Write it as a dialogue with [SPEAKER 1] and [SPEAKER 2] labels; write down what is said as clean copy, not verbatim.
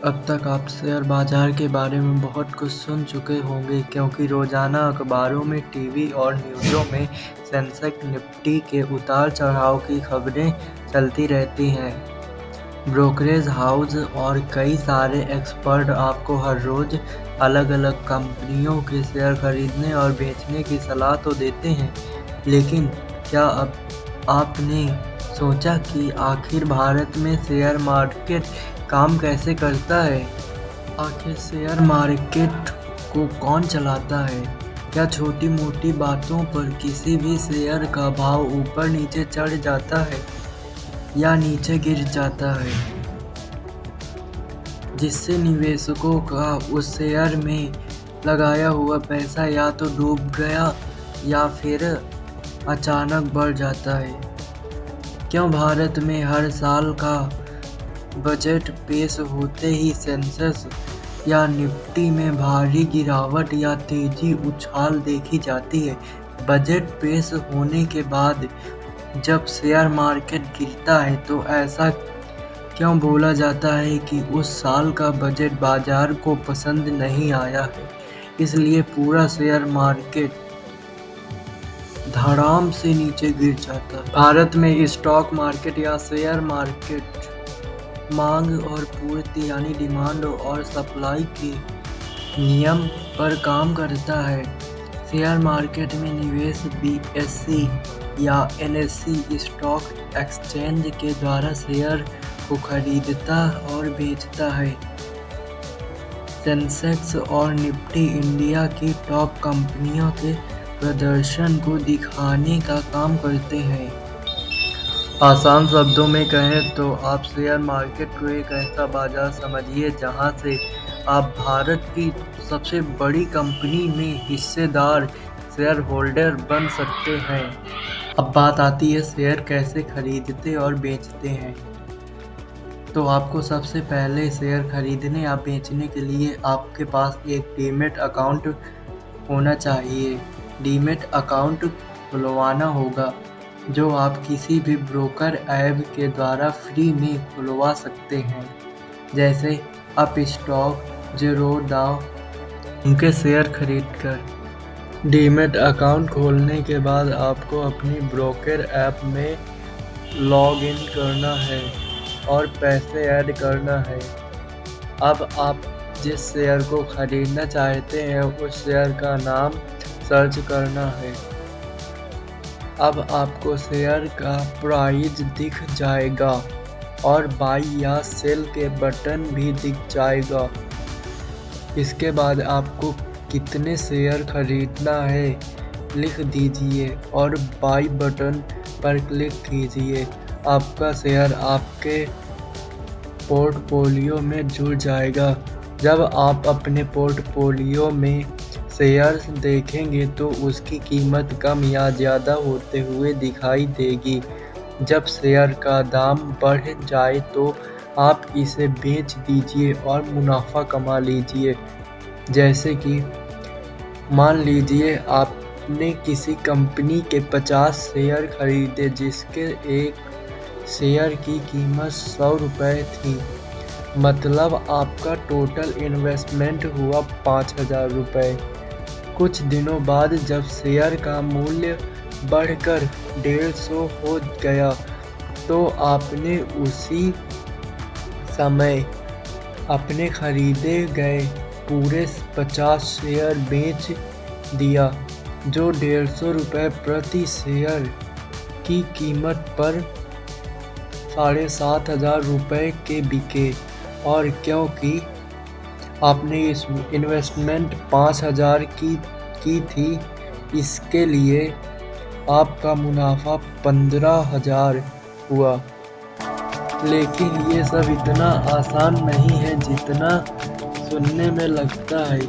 [SPEAKER 1] अब तक आप शेयर बाजार के बारे में बहुत कुछ सुन चुके होंगे क्योंकि रोजाना अखबारों में, टीवी और न्यूज़ों में सेंसेक्स निफ्टी के उतार चढ़ाव की खबरें चलती रहती हैं। ब्रोकरेज हाउस और कई सारे एक्सपर्ट आपको हर रोज अलग अलग कंपनियों के शेयर खरीदने और बेचने की सलाह तो देते हैं, लेकिन क्या अब आपने सोचा कि आखिर भारत में शेयर मार्केट काम कैसे करता है? आखिर शेयर मार्केट को कौन चलाता है? क्या छोटी मोटी बातों पर किसी भी शेयर का भाव ऊपर नीचे चढ़ जाता है या नीचे गिर जाता है, जिससे निवेशकों का उस शेयर में लगाया हुआ पैसा या तो डूब गया या फिर अचानक बढ़ जाता है? क्यों भारत में हर साल का बजट पेश होते ही सेंसेक्स या निफ्टी में भारी गिरावट या तेजी उछाल देखी जाती है? बजट पेश होने के बाद जब शेयर मार्केट गिरता है तो ऐसा क्यों बोला जाता है कि उस साल का बजट बाजार को पसंद नहीं आया है, इसलिए पूरा शेयर मार्केट धड़ाम से नीचे गिर जाता है? भारत में स्टॉक मार्केट या शेयर मार्केट मांग और पूर्ति यानी डिमांड और सप्लाई के नियम पर काम करता है। शेयर मार्केट में निवेश बीएसई या एनएसई स्टॉक एक्सचेंज के द्वारा शेयर को खरीदता और बेचता है। सेंसेक्स और निफ्टी इंडिया की टॉप कंपनियों के प्रदर्शन को दिखाने का काम करते हैं। आसान शब्दों में कहें तो आप शेयर मार्केट को एक ऐसा बाजार समझिए जहां से आप भारत की सबसे बड़ी कंपनी में हिस्सेदार शेयर होल्डर बन सकते हैं। अब बात आती है शेयर कैसे खरीदते और बेचते हैं। तो आपको सबसे पहले शेयर खरीदने या बेचने के लिए आपके पास एक डीमैट अकाउंट होना चाहिए। डीमैट अकाउंट खुलवाना होगा जो आप किसी भी ब्रोकर ऐप के द्वारा फ्री में खुलवा सकते हैं, जैसे अपस्टॉक, ज़ीरोधा उनके शेयर खरीदकर। डीमैट अकाउंट खोलने के बाद आपको अपनी ब्रोकर ऐप में लॉग इन करना है और पैसे ऐड करना है। अब आप जिस शेयर को खरीदना चाहते हैं उस शेयर का नाम सर्च करना है। अब आपको शेयर का प्राइस दिख जाएगा और बाई या सेल के बटन भी दिख जाएगा। इसके बाद आपको कितने शेयर खरीदना है लिख दीजिए और बाई बटन पर क्लिक कीजिए। आपका शेयर आपके पोर्टफोलियो में जुड़ जाएगा। जब आप अपने पोर्टफोलियो में शेयर्स देखेंगे तो उसकी कीमत कम या ज़्यादा होते हुए दिखाई देगी। जब शेयर का दाम बढ़ जाए तो आप इसे बेच दीजिए और मुनाफा कमा लीजिए। जैसे कि मान लीजिए आपने किसी कंपनी के 50 शेयर खरीदे जिसके एक शेयर की कीमत 100 रुपये थी, मतलब आपका टोटल इन्वेस्टमेंट हुआ 5,000 रुपये। कुछ दिनों बाद जब शेयर का मूल्य बढ़कर 150 हो गया तो आपने उसी समय अपने खरीदे गए पूरे 50 शेयर बेच दिया, जो 150 रुपये प्रति शेयर की कीमत पर 7,500 रुपये के बिके। और क्योंकि आपने इस इन्वेस्टमेंट 5,000 की थी, इसके लिए आपका मुनाफा 15,000 हुआ। लेकिन ये सब इतना आसान नहीं है जितना सुनने में लगता है।